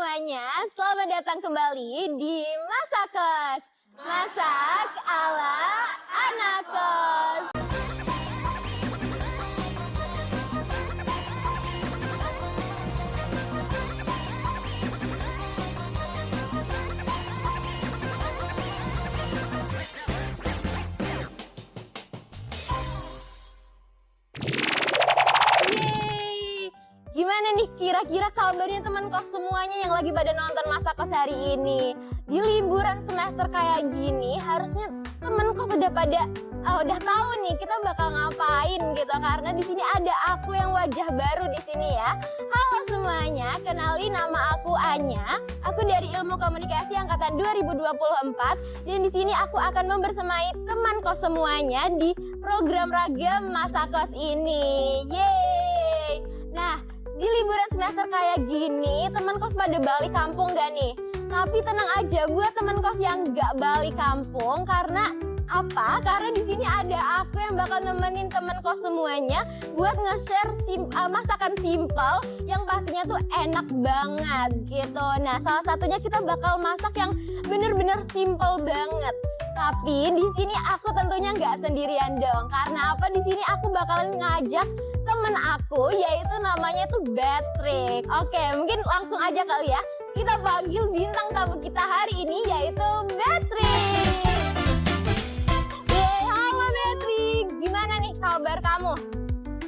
semuanya, selamat datang kembali di Masak Kos. Masak ala anak kos. Gimana nih kira-kira kabarnya teman kos semuanya yang lagi pada nonton Masak Kos hari ini? Di liburan semester kayak gini harusnya teman kos udah tahu nih kita bakal ngapain gitu, karena di sini ada aku yang wajah baru di sini ya. Halo semuanya, kenalin nama aku Anya. Aku dari Ilmu Komunikasi angkatan 2024 dan di sini aku akan membersamai teman kos semuanya di program ragam Masak Kos ini. Yeay. Nah, di liburan semester kayak gini, teman kos pada balik kampung gak nih? Tapi tenang aja buat teman kos yang gak balik kampung, karena apa? Karena di sini ada aku yang bakal nemenin teman kos semuanya buat nge-share masakan simpel yang pastinya tuh enak banget gitu. Nah, salah satunya kita bakal masak yang bener-bener simpel banget. Tapi di sini aku tentunya nggak sendirian dong. Karena apa? Di sini aku bakalan ngajak temen aku, yaitu namanya tuh Patrick. Oke, mungkin langsung aja kali ya. Kita panggil bintang tamu kita hari ini, yaitu Patrick. Halo Patrick, gimana nih kabar kamu?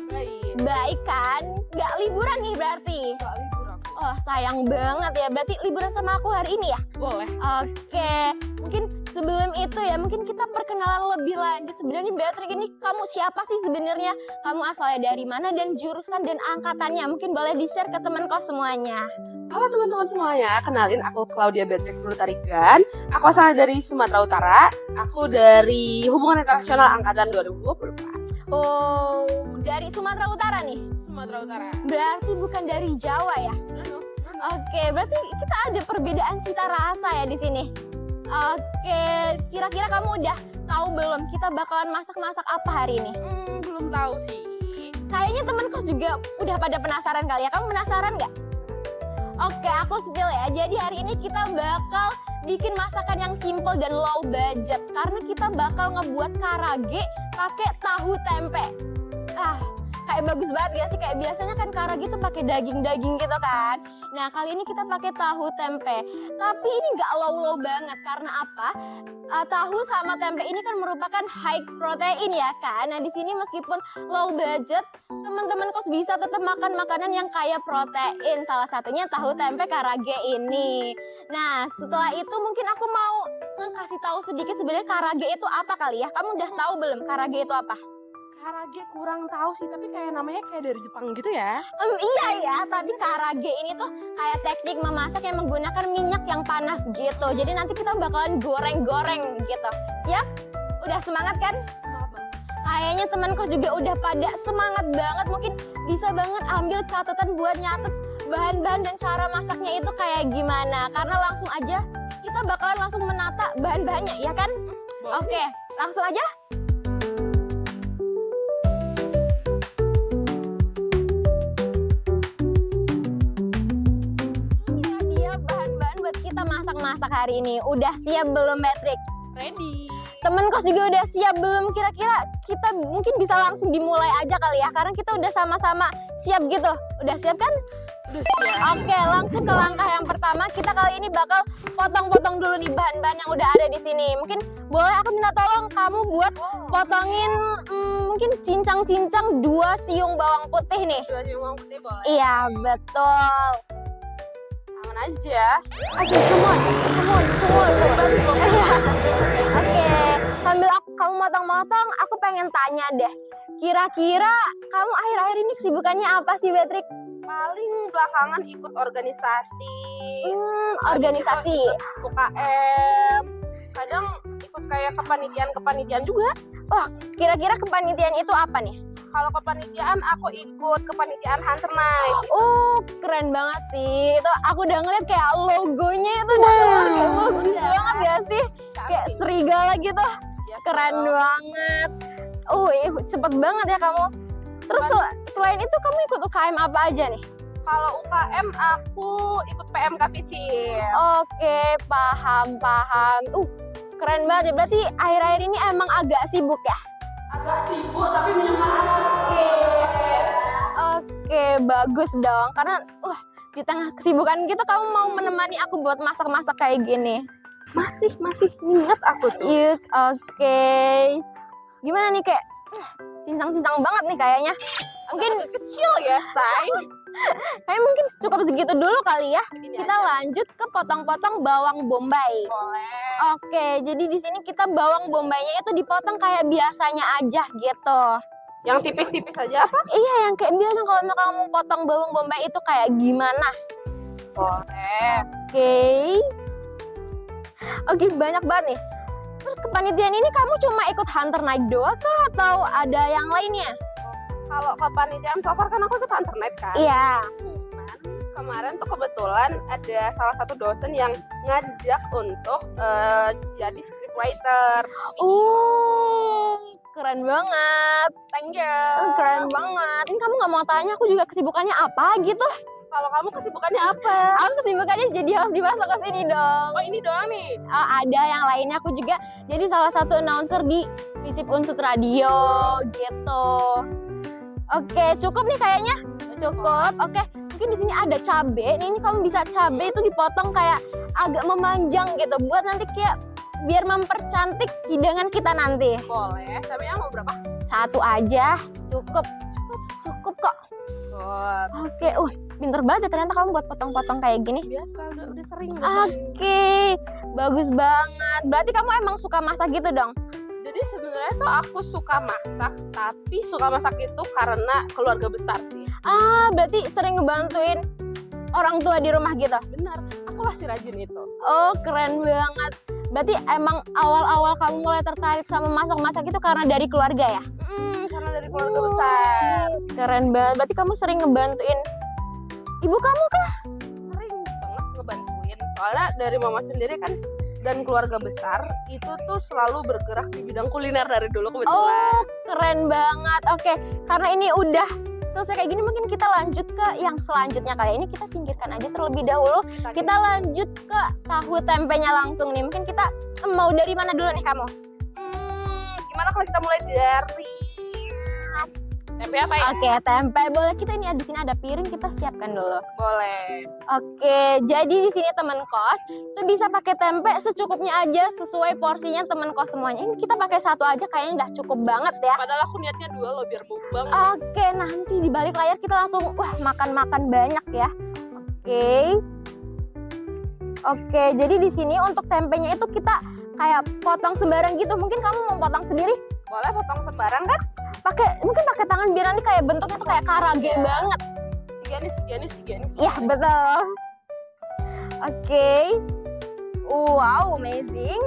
Baik. Baik kan? Gak liburan nih berarti? Gak liburan. Oh sayang banget ya, berarti liburan sama aku hari ini ya? Boleh. Oke, mungkin sebelum itu ya, mungkin kita perkenalan lebih lanjut. Sebenarnya Patrick ini kamu siapa sih sebenarnya? Kamu asalnya dari mana dan jurusan dan angkatannya? Mungkin boleh di-share ke teman kos semuanya. Halo teman-teman semuanya, kenalin aku Claudia Beatrix Nurtarigan. Aku asal dari Sumatera Utara. Aku dari Hubungan Internasional angkatan 2024. Oh, dari Sumatera Utara nih? Sumatera Utara. Berarti bukan dari Jawa ya? No. Oke, berarti kita ada perbedaan cita rasa ya di sini. Oke, kira-kira kamu udah tahu belum kita bakalan masak-masak apa hari ini? Belum tahu sih. Kayaknya temen kos juga udah pada penasaran kali ya. Kamu penasaran nggak? Oke, aku spill ya. Jadi hari ini kita bakal bikin masakan yang simple dan low budget. Karena kita bakal ngebuat karage pakai tahu tempe. Kayak bagus banget gak sih? Kayak biasanya kan karage tuh pakai daging-daging gitu kan. Nah, kali ini kita pakai tahu tempe. Tapi ini nggak low banget. Karena apa? Tahu sama tempe ini kan merupakan high protein ya kan. Nah, di sini meskipun low budget, teman-teman kos bisa tetap makan makanan yang kaya protein. Salah satunya tahu tempe karage ini. Nah, setelah itu mungkin aku mau ngasih tahu sedikit sebenarnya karage itu apa kali ya. Kamu udah tahu belum karage itu apa? Karage kurang tahu sih, tapi kayak namanya kayak dari Jepang gitu ya. Iya ya, tapi karage ini tuh kayak teknik memasak yang menggunakan minyak yang panas gitu. Jadi nanti kita bakalan goreng-goreng gitu. Siap? Udah semangat kan? Semangat banget. Kayaknya teman kos juga udah pada semangat banget. Mungkin bisa banget ambil catatan buat nyatet bahan-bahan dan cara masaknya itu kayak gimana. Karena langsung aja kita bakalan langsung menata bahan-bahannya, ya kan? Oke, langsung aja. Kita masak-masak hari ini. Udah siap belum, Patrick? Ready. Temen kos juga udah siap belum? Kira-kira kita mungkin bisa langsung dimulai aja kali ya, karena kita udah sama-sama siap gitu. Udah siap kan? Udah siap. Oke, langsung ke langkah yang pertama. Kita kali ini bakal potong-potong dulu nih bahan-bahan yang udah ada di sini. Mungkin boleh aku minta tolong kamu buat potongin mungkin cincang-cincang 2 siung bawang putih nih. 2 siung bawang putih boleh. Iya, betul. Aja. Oke, semua. Oke, sambil kamu motong-motong, aku pengen tanya deh. Kira-kira kamu akhir-akhir ini kesibukannya apa sih, Patrick? Paling belakangan ikut organisasi. Organisasi. UKM. Kadang ikut kayak kepanitiaan juga. Wah, kira-kira kepanitiaan itu apa nih? Kalau kepanitiaan aku ikut kepanitiaan Hunter Night. Oh, keren banget sih. Itu aku udah ngeliat kayak logonya itu udah keluar kayak bagus banget ya sih. Kayak serigala gitu. Keren banget. Cepet banget ya kamu. Terus selain itu kamu ikut UKM apa aja nih? Kalau UKM aku ikut PMK Visip. Oke, paham. Keren banget ya. Berarti akhir-akhir ini emang agak sibuk ya? Agak sibuk tapi menyemangatkan. Oke, bagus dong. Karena di tengah kesibukan gitu kamu mau menemani aku buat masak-masak kayak gini. Masih niat aku tuh. Iya, oke. Gimana nih kayak cincang-cincang banget nih kayaknya. Mungkin Kecil ya, say. kayak mungkin cukup segitu dulu kali ya. Ini Kita aja. lanjut ke potong-potong bawang bombay. Boleh. Oke, jadi di sini kita bawang bombaynya itu dipotong kayak biasanya aja gitu. Yang tipis-tipis aja apa? Iya, yang kayak biasa kalau kamu potong bawang bombay itu kayak gimana? Boleh. Oke, banyak banget nih. Terus kepanitiaan ini kamu cuma ikut hunter naik doang kah atau ada yang lainnya? Kalau kepanitiaan so far kan aku ikut hunter night kan. Iya. Cuman kemarin tuh kebetulan ada salah satu dosen yang ngajak untuk jadi scriptwriter. Keren banget. Thank you. Keren banget. Ini kamu nggak mau tanya aku juga kesibukannya apa gitu? Kalau kamu kesibukannya apa? Aku kesibukannya jadi host di Masuk ke Sini dong. Oh ini doang nih. Ada yang lainnya, aku juga jadi salah satu announcer di Visip Unsut Radio gitu. Oke, cukup nih kayaknya. Cukup. Oke, mungkin di sini ada cabe. Nih, ini kamu bisa cabe itu dipotong kayak agak memanjang gitu buat nanti kayak biar mempercantik hidangan kita nanti. Boleh. Cabenya mau berapa? Satu aja, cukup kok. Oke, pinter banget ya ternyata kamu buat potong-potong kayak gini. Biasa, udah sering. Oke, bagus banget. Berarti kamu emang suka masak gitu dong? Jadi sebenarnya tuh aku suka masak, tapi suka masak itu karena keluarga besar sih. Berarti sering ngebantuin orang tua di rumah gitu? Benar, aku lah si rajin itu. Oh, keren banget. Berarti emang awal-awal kamu mulai tertarik sama masak-masak itu karena dari keluarga ya? Karena dari keluarga besar. Keren banget. Berarti kamu sering ngebantuin ibu kamu kah? Sering banget ngebantuin. Soalnya dari mama sendiri kan dan keluarga besar itu tuh selalu bergerak di bidang kuliner dari dulu kebetulan. Oh, keren banget. Oke, karena ini udah selesai kayak gini, mungkin kita lanjut ke yang selanjutnya. Kali ini kita singkirkan aja terlebih dahulu. Kita lanjut ke tahu tempenya langsung nih. Mungkin kita mau dari mana dulu nih kamu? Gimana kalau kita mulai dari tempe apa ya? Oke, tempe boleh. Kita ini di sini ada piring, kita siapkan dulu. Boleh. Oke, jadi di sini teman kos itu bisa pakai tempe secukupnya aja sesuai porsinya teman kos semuanya. Ini kita pakai satu aja kayaknya udah cukup banget ya. Padahal aku niatnya 2 loh biar mukbang. Oke, nanti di balik layar kita langsung makan-makan banyak ya. Oke, jadi di sini untuk tempenya itu kita kayak potong sembarang gitu. Mungkin kamu mau potong sendiri? Boleh potong sembarang kan? Mungkin pakai tangan biar nanti kayak bentuknya tuh kayak karage banget. Segini. Iya, betul. Oke. Wow, amazing.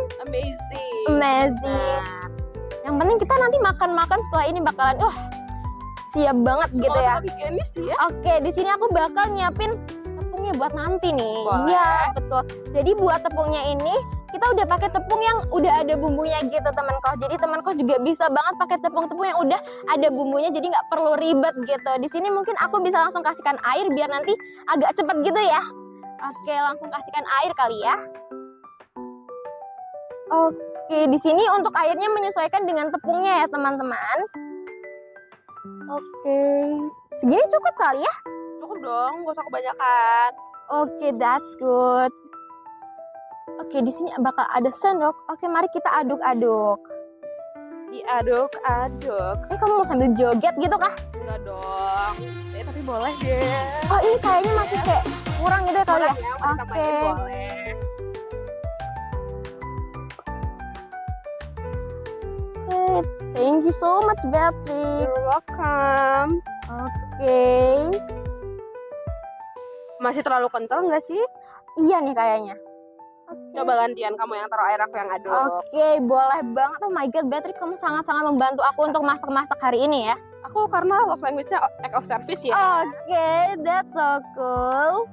Yang penting kita nanti makan-makan setelah ini bakalan siap banget gitu ya. Tapi genis sih ya. Oke, di sini aku bakal nyiapin tepungnya buat nanti nih. Boleh. Iya, betul. Jadi buat tepungnya ini kita udah pakai tepung yang udah ada bumbunya gitu teman kos. Jadi teman kos juga bisa banget pakai tepung-tepung yang udah ada bumbunya, jadi nggak perlu ribet gitu. Di sini mungkin aku bisa langsung kasihkan air biar nanti agak cepet gitu ya. Oke, langsung kasihkan air kali ya. Oke, di sini untuk airnya menyesuaikan dengan tepungnya ya teman-teman. Oke, segini cukup kali ya? Cukup dong, gak usah kebanyakan. Oke, that's good. Oke, di sini bakal ada sendok. Oke, mari kita aduk-aduk. Diaduk-aduk. Kamu mau sambil joget gitu kah? Enggak dong. Tapi boleh deh. Oh, ini kayaknya masih kayak kurang gitu ya kali ya? Oke. Boleh. Thank you so much, Beatrix. You're welcome. Oke. Masih terlalu kental nggak sih? Iya nih kayaknya. Coba gantian kamu yang taruh air, aku yang aduk. Oke, boleh banget. Oh my god, Beatrix, kamu sangat-sangat membantu aku untuk masak-masak hari ini ya. Aku karena love language-nya act of service ya. Oke, that's so cool.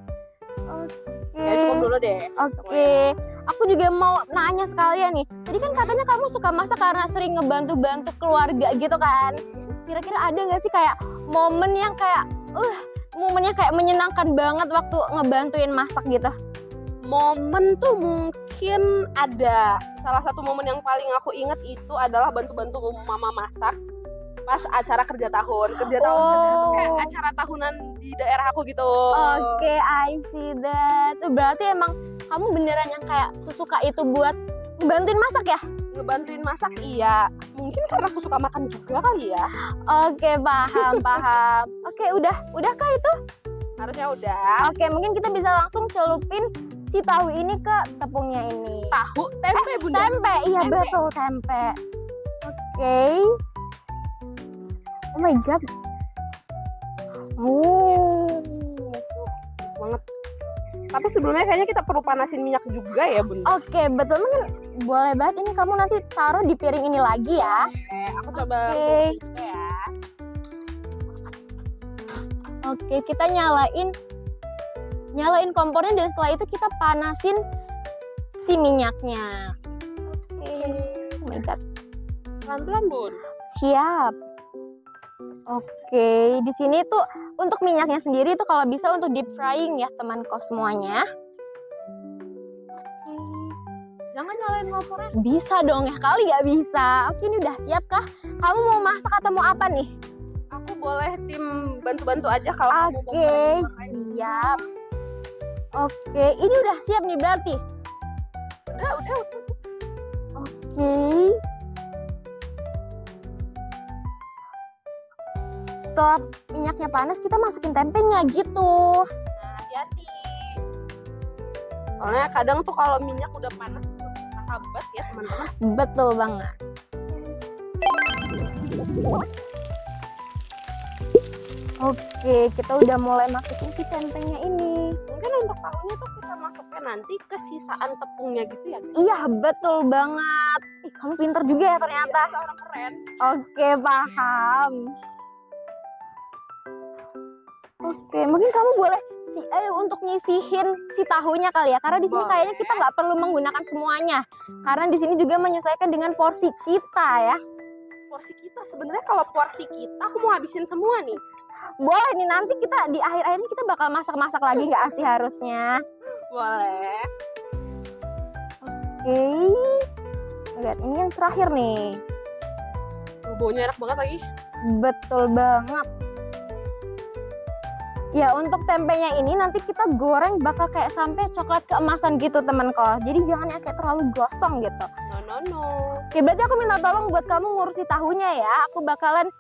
Oke. Ya, cukup dulu deh. Oke. Aku juga mau nanya sekalian nih. Tadi kan katanya kamu suka masak karena sering ngebantu-bantu keluarga gitu kan. Kira-kira ada nggak sih kayak momen yang kayak momennya kayak menyenangkan banget waktu ngebantuin masak gitu? Momen tuh mungkin ada. Salah satu momen yang paling aku ingat itu adalah bantu-bantu mama masak pas acara kerja tahun. Kerja tahun itu kayak acara tahunan di daerah aku gitu. Oke, I see that. Berarti emang kamu beneran yang kayak sesuka itu buat ngebantuin masak ya? Ngebantuin masak iya. Mungkin karena aku suka makan juga kali ya. Oke, paham, paham. Oke, udahkah itu? Harusnya udah. Oke, mungkin kita bisa langsung celupin si tahu ini ke tepungnya ini. Tahu, tempe bunda. Tempe, iya Tempe. betul tempe. Oke. Oh my god. Banget. Tapi sebelumnya kayaknya kita perlu panasin minyak juga ya bunda. Oke, betul. Mungkin boleh banget ini kamu nanti taruh di piring ini lagi ya. Aku coba Oke. juga ya. Oke, kita nyalain kompornya dan setelah itu kita panasin si minyaknya. Oke. Oh my god. Pelan-pelan bun. Siap. Oke, di sini tuh untuk minyaknya sendiri tuh kalau bisa untuk deep frying ya teman kos semuanya. Jangan nyalain kompornya. Bisa dong ya, kali nggak bisa. Oke, ini udah siap kah? Kamu mau masak atau mau apa nih? Aku boleh tim bantu-bantu aja kalau kamu mau Oke, makan. siap. Oke, ini udah siap nih berarti. Udah. Oke. Setelah minyaknya panas, kita masukin tempenya gitu. Nah, hati-hati. Soalnya kadang tuh kalau minyak udah panas sahabat ya teman-teman. Betul banget. Oke, kita udah mulai masukin si tempenya ini. Mungkin untuk tahunya tuh kita masuknya nanti ke sisaan tepungnya gitu ya. Iya, betul banget. Ih, kamu pinter juga ya ternyata. Iya, orang keren. Oke, paham. Oke, mungkin kamu boleh untuk nyisihin si tahunya kali ya, karena di sini Boleh. kayaknya kita nggak perlu menggunakan semuanya, karena di sini juga menyesuaikan dengan porsi kita ya. Porsi kita sebenarnya kalau porsi kita aku mau habisin semua nih. Boleh nih, nanti kita di akhir-akhir ini kita bakal masak-masak lagi nggak sih harusnya? Boleh. Oke, lihat ini yang terakhir nih. Baunya enak banget lagi. Betul banget. Ya, untuk tempenya ini nanti kita goreng bakal kayak sampai coklat keemasan gitu teman kos. Jadi jangan yang kayak terlalu gosong gitu. No. Oke, berarti aku minta tolong buat kamu ngurusi tahunya ya. Aku bakalan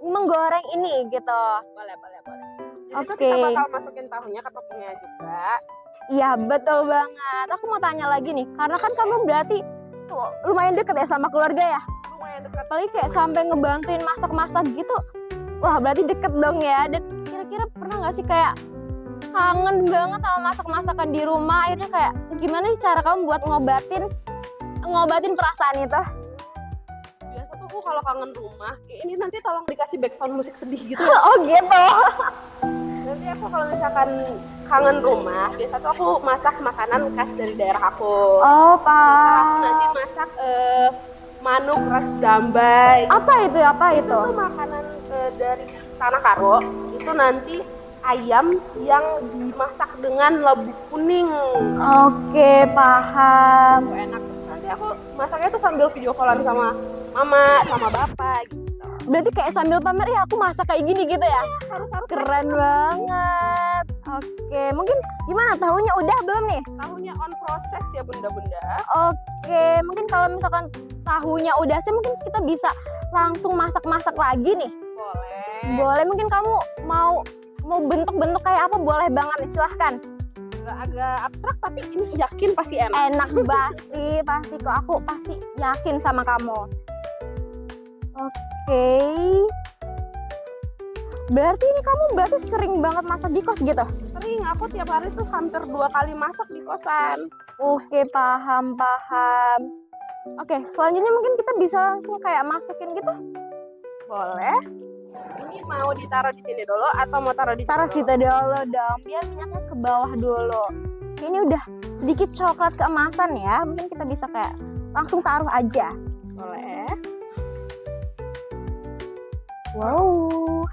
menggoreng ini gitu. Boleh. Jadi Oke. tuh kita bakal masukin tahunya ke tepungnya juga. Iya, betul banget. Aku mau tanya lagi nih, karena kan kamu berarti tuh lumayan deket ya sama keluarga ya. Lumayan dekat. Apalagi kayak sampai ngebantuin masak-masak gitu. Wah, berarti deket dong ya. Dan kira-kira pernah nggak sih kayak kangen banget sama masak-masakan di rumah? Akhirnya kayak gimana sih cara kamu buat ngobatin perasaan itu? Biasa tuh aku kalau kangen rumah, kayak ini nanti tolong dikasih background musik sedih gitu. Oh gitu. Nanti aku kalau misalkan kangen rumah, biasa tuh aku masak makanan khas dari daerah aku. Oh, Aku Pak. nanti masak manuk ras dambai. Apa itu? Itu tuh makanan dari Tanah Karo. Itu nanti ayam yang dimasak dengan labu kuning. Oke, paham. Itu enak. Nanti aku masaknya tuh sambil video callan sama mama, sama bapak gitu. Berarti kayak sambil pamer ya aku masak kayak gini gitu ya. Harus Keren banget. Oke, mungkin gimana tahunya udah belum nih? tahunya on proses ya bunda-bunda. Oke, mungkin kalau misalkan tahunya udah sih mungkin kita bisa langsung masak-masak lagi nih. Boleh. Boleh, mungkin kamu mau bentuk-bentuk kayak apa boleh banget nih, silahkan. Agak abstrak tapi ini yakin pasti enak. Enak pasti kok, aku pasti yakin sama kamu. Oke. Berarti ini kamu sering banget masak di kos gitu? Sering, aku tiap hari tuh hampir 2 kali masak di kosan. Oke, paham. Oke, selanjutnya mungkin kita bisa langsung kayak masukin gitu. Boleh. Ini mau ditaruh di sini dulu atau mau taruh di Taruh situ dulu dong, biar minyaknya ke bawah dulu. Oke, ini udah sedikit coklat keemasan ya. Mungkin kita bisa kayak langsung taruh aja. Boleh. Wow.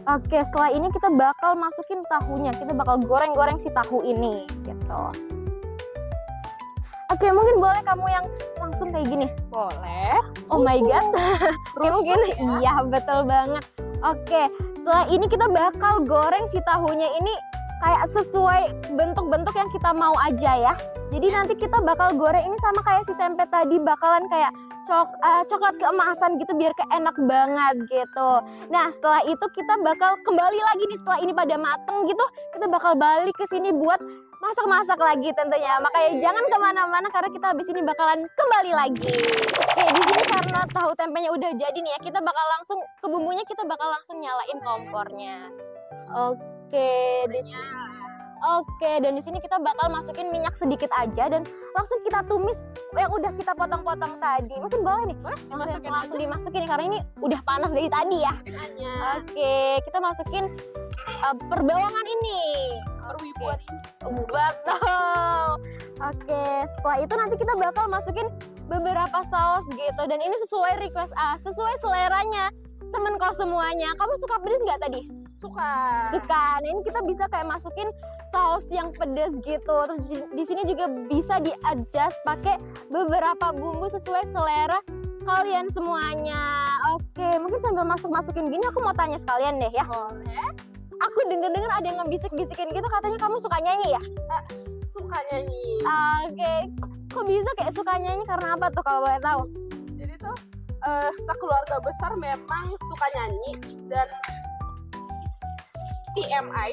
Oke, setelah ini kita bakal masukin tahunya. Kita bakal goreng-goreng si tahu ini gitu. Oke, mungkin boleh kamu yang langsung kayak gini. Boleh. Oh my god. Oke, mungkin ya. iya betul banget. Oke, setelah ini kita bakal goreng si tahunya ini kayak sesuai bentuk-bentuk yang kita mau aja ya. Jadi nanti kita bakal goreng ini sama kayak si tempe tadi, bakalan kayak coklat keemasan gitu biar keenak banget gitu. Nah setelah itu kita bakal kembali lagi nih, setelah ini pada mateng gitu, kita bakal balik ke sini buat masak-masak lagi tentunya. Makanya jangan kemana-mana karena kita habis ini bakalan kembali lagi. Oke, di sini karena tahu tempenya udah jadi nih ya, kita bakal langsung ke bumbunya, kita bakal langsung nyalain kompornya. Oke, di sini. Oke, dan di sini kita bakal masukin minyak sedikit aja dan langsung kita tumis yang udah kita potong-potong tadi. Mungkin boleh nih, langsung dimasukin karena ini udah panas dari tadi ya. Oke, kita masukin perbawangan ini. Perwibuan ini. Betul. Oke, setelah itu nanti kita bakal masukin beberapa saus gitu dan ini sesuai request sesuai seleranya temen kau semuanya. Kamu suka pedas nggak tadi? Suka. Nah, ini kita bisa kayak masukin saus yang pedas gitu. Terus di sini juga bisa di-adjust pakai beberapa bumbu sesuai selera kalian semuanya. Oke, mungkin sambil masukin gini aku mau tanya sekalian deh ya. Boleh. Aku denger ada yang ngebisik-bisikin gitu, katanya kamu suka nyanyi ya? Suka nyanyi. Oke. Kok bisa kayak suka nyanyi karena apa tuh kalau boleh tahu? Jadi tuh sekeluarga besar memang suka nyanyi dan TMI.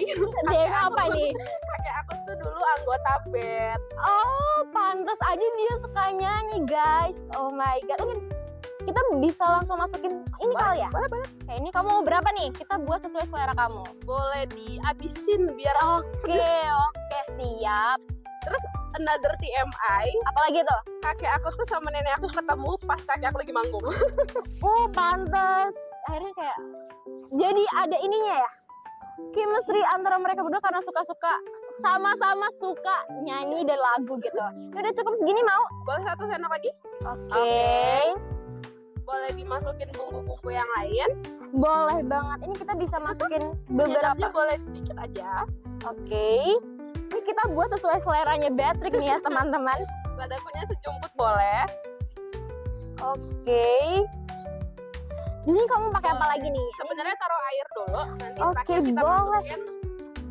DM apa nih? Kakek aku tuh dulu anggota band. Oh, pantas aja dia suka nyanyi, guys. Oh my god. Mungkin kita bisa langsung masukin ini kali ya? Boleh. Kayak ini kamu mau berapa nih? Kita buat sesuai selera kamu. Boleh dihabisin biar Oke, siap. Terus another TMI, Apalagi tuh? kakek aku tuh sama nenek aku ketemu pas kakek aku lagi manggung. Oh, pantas. Akhirnya kayak jadi ada ininya ya? Chemistry antara mereka berdua karena sama-sama suka nyanyi dan lagu gitu. Udah cukup segini mau? Boleh 1 sendok lagi? Oke. Boleh dimasukin bumbu-bumbu yang lain. Boleh banget. Ini kita bisa masukin beberapa. Penyedapnya boleh sedikit aja. Oke. Ini kita buat sesuai seleranya Beatrix nih ya teman-teman. Ladakunya sejumput boleh. Oke. Di sini kamu pakai apa lagi nih? Sebenarnya taruh air dulu, nanti Oke, terakhir kita boleh. masukin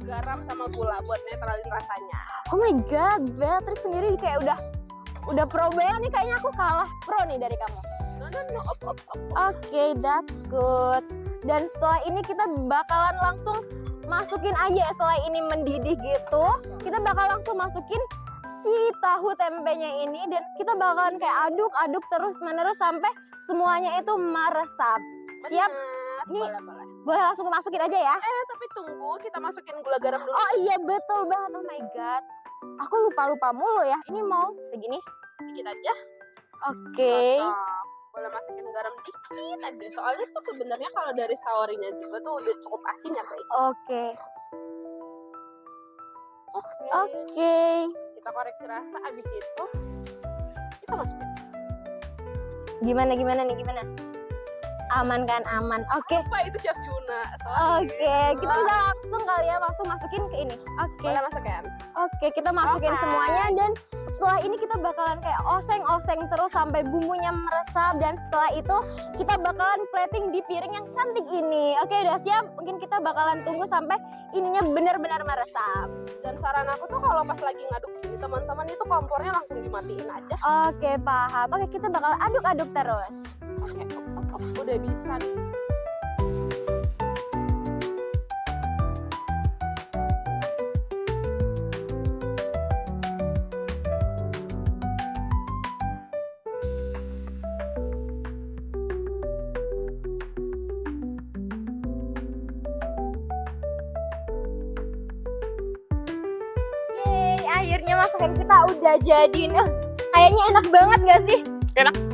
garam sama gula buat netralin rasanya. Oh my god, Beatrix sendiri kayak udah pro banget nih, kayaknya aku kalah pro nih dari kamu. No, op. Oke, that's good. Dan setelah ini kita bakalan langsung masukin aja setelah ini mendidih gitu. Kita bakal langsung masukin si tahu tempenya ini dan kita bakalan kayak aduk terus-menerus sampai semuanya itu meresap. Siap? Nih, boleh langsung masukin aja ya? Tapi tunggu, kita masukin gula garam dulu. Oh iya betul banget, oh my god. Aku lupa mulu ya, ini mau segini. Dikit aja. Oke. Boleh masukin garam dikit aja. Soalnya tuh sebenarnya kalau dari saorinya juga tuh udah cukup asin ya guys. Oke. Kita koreksi rasa, abis itu kita masukin. Gimana nih? Aman kan? Aman. Oke. Apa itu Chef Juna? Oke, kita bisa langsung kali ya masukin ke ini. Oke. Boleh masukin. Oke, kita masukin semuanya dan setelah ini kita bakalan kayak oseng-oseng terus sampai bumbunya meresap dan setelah itu kita bakalan plating di piring yang cantik ini. Oke, udah siap? Mungkin kita bakalan tunggu sampai ininya benar-benar meresap. Dan saran aku tuh kalau pas lagi ngaduk ini teman-teman itu kompornya langsung dimatiin aja. Oke, paham. Oke, kita bakal aduk-aduk terus. Oke, udah bisa nih. Yeay, akhirnya masakan kita udah jadi. Kayaknya enak banget gak sih?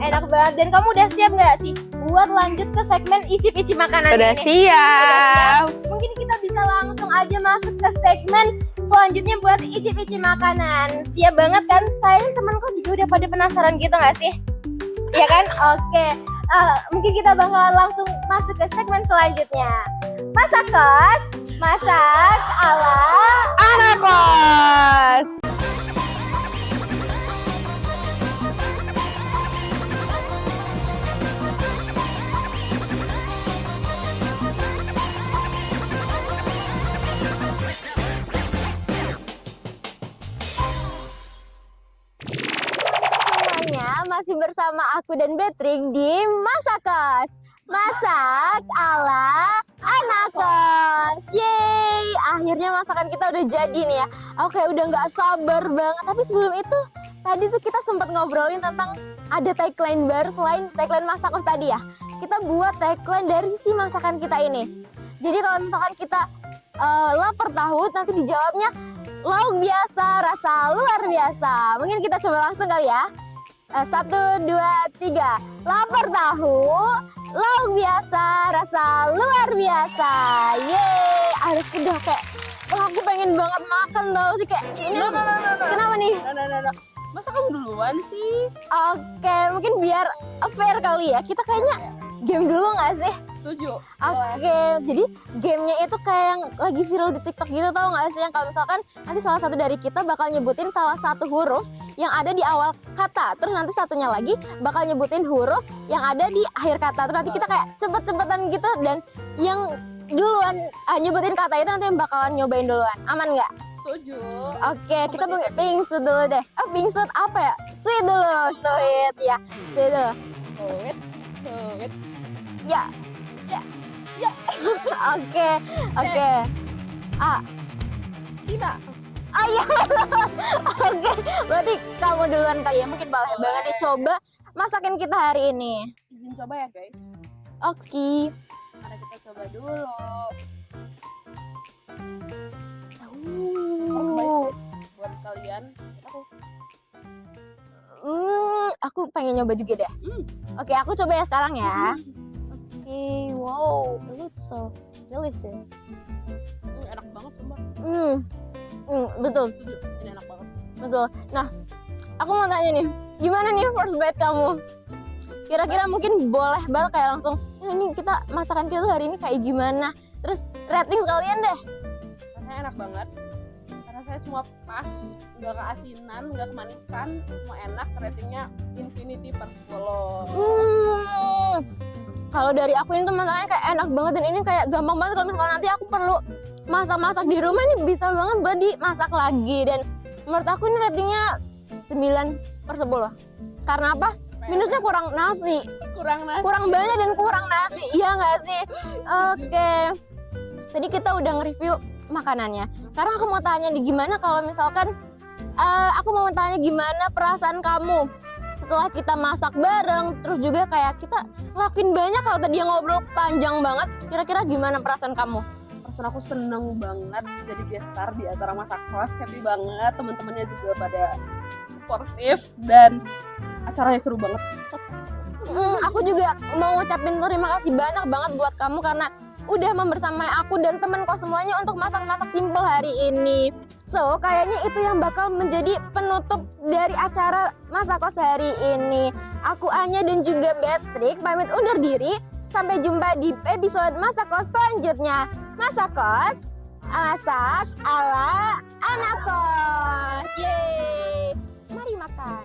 Enak banget. Dan kamu udah siap gak sih buat lanjut ke segmen icip-icip makanan Udah ini? siap. Mungkin kita bisa langsung aja masuk ke segmen selanjutnya buat icip-icip makanan. Siap banget kan? Kayaknya temanku juga udah pada penasaran gitu gak sih? Iya kan? Oke. Mungkin kita bakal langsung masuk ke segmen selanjutnya. Masak kos, masak ala Anak kos. semuanya, masih bersama aku dan Betrik di Masak Kos. Masak ala anak kos. Yeay, akhirnya masakan kita udah jadi nih ya. Oke, udah nggak sabar banget. Tapi sebelum itu, tadi tuh kita sempat ngobrolin tentang ada tagline baru selain tagline Masak Kos tadi ya. Kita buat tagline dari si masakan kita ini. Jadi kalau misalkan kita lapar tahu, nanti dijawabnya lauk biasa, rasa luar biasa. Mungkin kita coba langsung kali ya. 1, 2, 3. Lapar tahu, lauk biasa, rasa luar biasa. Yeay, harus udah kayak, wah aku pengen banget makan tau sih kayak. Kenapa nih? Masa kamu duluan sih? Oke, mungkin biar fair kali ya. Kita kayaknya game dulu nggak sih? Setuju. Oke, jadi gamenya itu kayak yang lagi viral di TikTok gitu, tau nggak sih? Yang kalau misalkan nanti salah satu dari kita bakal nyebutin salah satu huruf yang ada di awal kata, terus nanti satunya lagi bakal nyebutin huruf yang ada di akhir kata. Terus nanti kita kayak cepet-cepetan gitu, dan yang duluan nyebutin kata itu nanti yang bakalan nyobain duluan. Aman nggak? Setuju. Oke, kita pingsuit dulu deh. Pingsuit apa ya? Sweet dulu, sweet ya. Sweet dulu. Sweet. Ya. Oke. Cina. Iya. Oke, berarti kamu duluan kali ya. Mungkin boleh banget nih coba masakin kita hari ini. Izin coba ya guys. Oke. Mari kita coba dulu. Buat kalian. Aku pengen nyoba juga deh. Oke, aku coba ya sekarang ya. Oke, wow, it looks so delicious. Enak banget sumpah. Betul. Setuju. Ini enak banget. Betul. Nah, aku mau tanya nih, gimana nih first bite kamu? Kira-kira mungkin boleh banget kayak langsung, ini kita masakan kita tuh hari ini kayak gimana? Terus rating sekalian deh. Rasanya enak banget. Rasanya semua pas, nggak keasinan, nggak kemanisan, semua enak. Ratingnya infinity per 10. Kalau dari aku ini tuh masakannya kayak enak banget, dan ini kayak gampang banget. Kalau misalkan nanti aku perlu masak-masak di rumah, ini bisa banget buat dimasak lagi. Dan menurut aku ini ratingnya 9/10. Karena apa? Minusnya kurang nasi. Kurang banyak dan kurang nasi. Iya nggak sih? Oke. Tadi kita udah nge-review makanannya. Sekarang aku mau tanya nih, gimana kalau misalkan aku mau tanya gimana perasaan kamu setelah kita masak bareng, terus juga kayak kita ngelakuin banyak. Kalau tadi yang ngobrol panjang banget, kira-kira gimana perasaan kamu? Perasaan aku seneng banget jadi guest star di acara Masak Kos. Happy banget, teman-temannya juga pada suportif dan acaranya seru banget. Aku juga mau ngucapin terima kasih banyak banget buat kamu karena udah membersamai aku dan temen kos semuanya untuk masak-masak simple hari ini. So, kayaknya itu yang bakal menjadi penutup dari acara Masak Kos hari ini. Aku Anya dan juga Betrik pamit undur diri. Sampai jumpa di episode Masak Kos selanjutnya. Masak Kos, masak ala anak kos. Yeay. Mari makan.